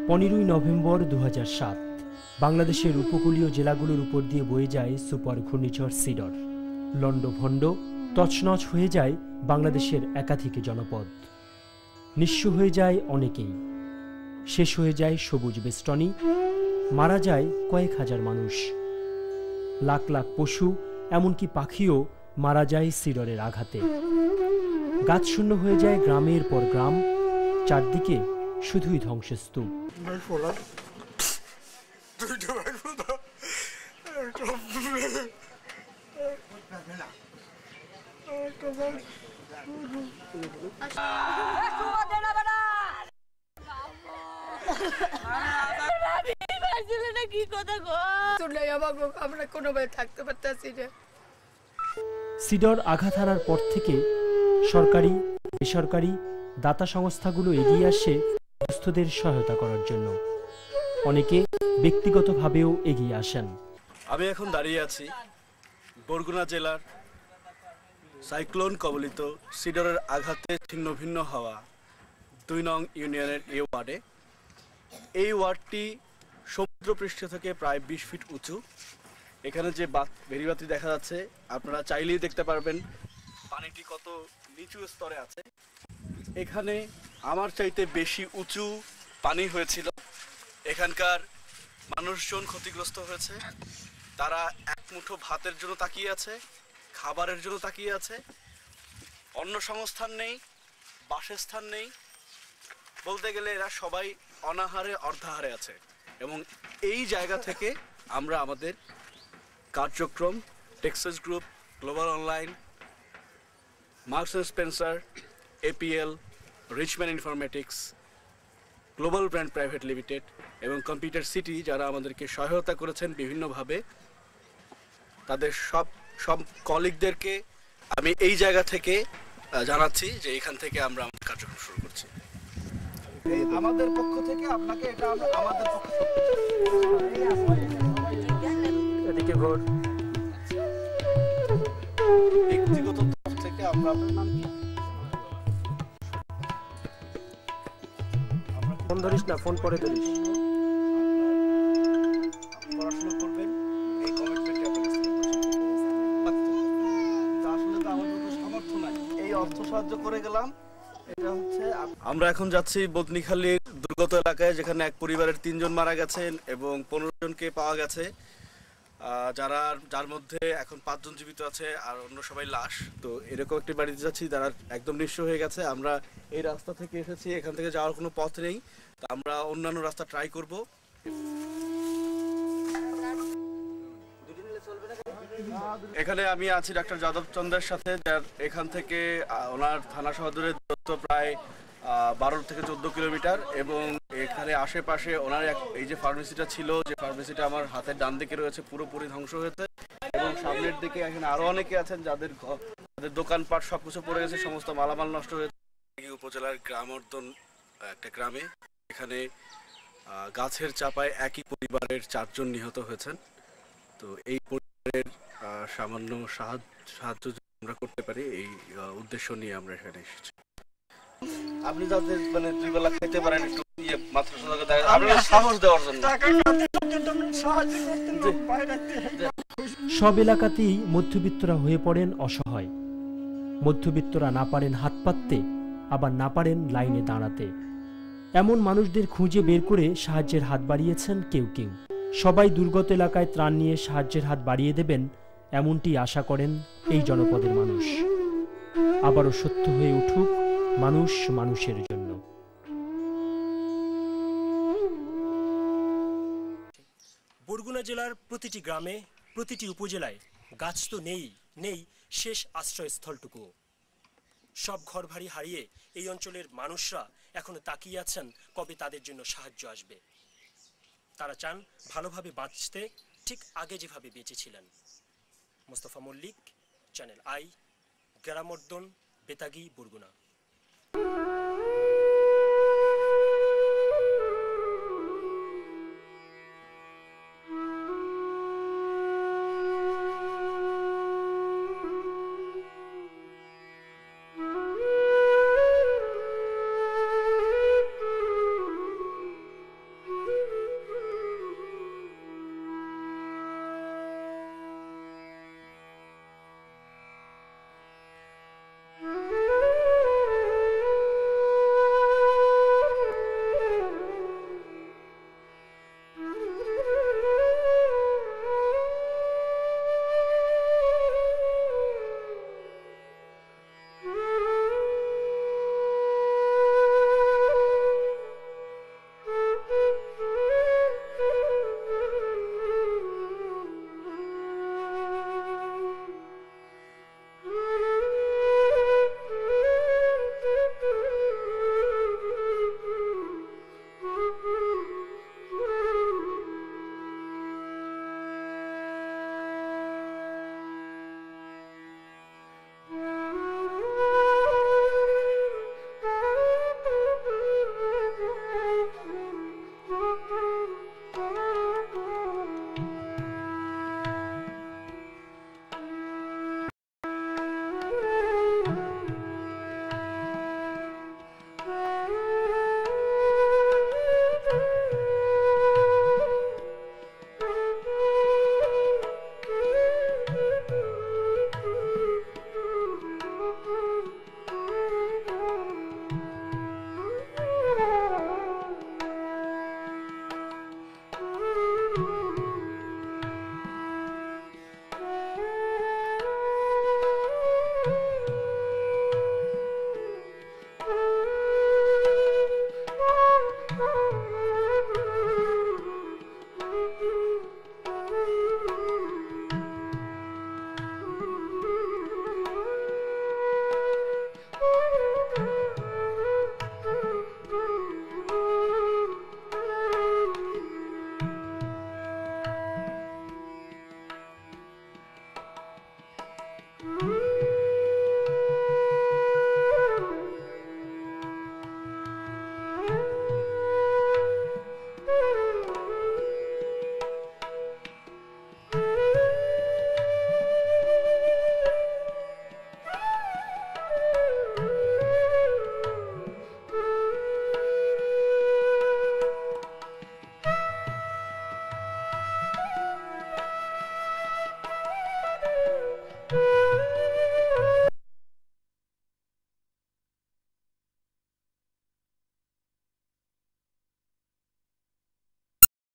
15ই November 2007 বাংলাদেশের উপকূলীয় জেলাগুলোর উপর দিয়ে বয়ে যায় সুপার ঘূর্ণিঝড় সিডর। লন্ডভন্ড তছনছ হয়ে যায় বাংলাদেশের একাধিক জনপদ। নিঃস্ব হয়ে যায় অনেকেই, শেষ হয়ে যায় সবুজ বেষ্টনী, মারা যায় কয়েক হাজার মানুষ। লাখ লাখ পশু এমনকি পাখিও মারা যায় সিডরের আঘাতে। গাছশূন্য হয়ে যায় গ্রামের পর গ্রাম, চারদিকে শুধুই ধ্বংসস্তূপ। সিডর আঘাত হানার পর থেকে সরকারি বেসরকারি দাতা সংস্থাগুলো এগিয়ে আসে দুস্থদের সহায়তা করার জন্য। অনেকে ব্যক্তিগতভাবেও এগিয়ে আসেন। আমি এখন দাঁড়িয়ে আছি বরগুনা জেলার সাইক্লোন কবলিত সিডরের আঘাতে ছিন্ন ভিন্ন হওয়া 2 নং ইউনিয়নের এই ওয়ার্ডে। এই ওয়ার্ডটি সমুদ্রপৃষ্ঠ থেকে প্রায় 20 ফিট উঁচু। এখানে যে বেড়িবাতি দেখা যাচ্ছে আপনারা চাইলেই দেখতে পারবেন পানিটি কত নিচু স্তরে আছে। এখানে আমার চাইতে বেশি উঁচু পানি হয়েছিল। এখানকার মানুষজন ক্ষতিগ্রস্ত হয়েছে। তারা এক মুঠো ভাতের জন্য তাকিয়ে আছে, খাবারের জন্য তাকিয়ে আছে। অন্য সংস্থান নেই, বাসস্থান নেই, বলতে গেলে এরা সবাই অনাহারে অর্ধাহারে আছে। এবং এই জায়গা থেকে আমরা আমাদের কার্যক্রম Texas group, global online, marks and Spencer, APL, Richman informatics, global brand private limited এবং কম্পিউটার সিটি যারা আমাদেরকে সহায়তা করেছেন বিভিন্নভাবে, তাদের সব কলিগদেরকে আমি এই জায়গা থেকে জানাচ্ছি যে এখান থেকে আমরা আমাদের কার্যক্রম শুরু করছি। আমাদের পক্ষ থেকে আপনাকে এটা আমাদের পক্ষ এদিকে ঘর ব্যক্তিগত তরফ থেকে আমরা আপনার নাম কি? ফোন ধরিস না, ফোন পরে ধরিস। পড়াশোনা করবেন এই কমিটমেন্টে আপনার কাছে আসলে তো আমাদের তো সামর্থ্য নাই এই অর্থ সাহায্য করে গেলাম। এটা হচ্ছে আমরা এখন যাচ্ছি বদনিখালীর দুর্গত এলাকায়, যেখানে এক পরিবারের 3 জন মারা গেছেন এবং 15 জনকে পাওয়া গেছে, যার মধ্যে এখন 5 জন জীবিত আছে আর অন্য সবাই লাশ। তো এরকম একটি বাড়িতে যাচ্ছি যারা একদম নিঃস্ব হয়ে গেছে। আমরা এই রাস্তা থেকে এসেছি, এখান থেকে যাওয়ার কোনো পথ নেই, তো আমরা অন্যান্য রাস্তা ট্রাই করব। এখানে আমি আছি ডাক্তার যাদব চন্দ্রের সাথে, যার এখান থেকে ওনার থানা শহরের দূরত্ব প্রায় 12 থেকে 14 কিলোমিটার এবং এখানে আশেপাশে ওনার এই যে ফার্মেসিটা ছিল, যে ফার্মেসিটা আমার হাতের ডান দিকে রয়েছে, পুরোপুরি ধ্বংস হয়েছে এবং সামনের দিকে এখানে আরো অনেকে আছেন যাদের দোকানপাট সবকিছু পড়ে গেছে, সমস্ত মালামাল নষ্ট হয়েছে। উপজেলার গ্রামর্দন একটা গ্রামে এখানে গাছের চাপায় একই পরিবারের 4 জন নিহত হয়েছেন। তো এই পরিবারের সামান্য সাহায্য আমরা করতে পারি এই উদ্দেশ্য নিয়ে আমরা এখানে এসেছি। আপনি যাতে মানে 2 বেলা খেতে পারেন, একটু মাত্র সাহস দেওয়ার জন্য। সব এলাকাতেই মধ্যবিত্তরা হয়ে পড়েন অসহায়। মধ্যবিত্তরা না পারেন হাত পাততে, আবার না পারেন লাইনে দাঁড়াতে। এমন মানুষদের খুঁজে বের করে সাহায্যের হাত বাড়িয়েছেন কেউ কেউ। সবাই দুর্গত এলাকায় ত্রাণ নিয়ে সাহায্যের হাত বাড়িয়ে দেবেন, এমনটি আশা করেন এই জনপদের মানুষ। আবারও সত্য হয়ে উঠুক মানুষ মানুষের জন্য। বরগুনা জেলার প্রতিটি গ্রামে, প্রতিটি উপজেলায় গাছ তো নেই শেষ আশ্রয়স্থলটুকু। সব ঘরবাড়ি হারিয়ে এই অঞ্চলের মানুষরা এখনো তাকিয়ে আছেন কবে তাদের জন্য সাহায্য আসবে। তারা চান ভালোভাবে বাঁচতে, ঠিক আগে যেভাবে বেঁচেছিলেন। মোস্তফা মল্লিক, চ্যানেল আই, গ্রামর্দন, বেতাগী, বরগুনা।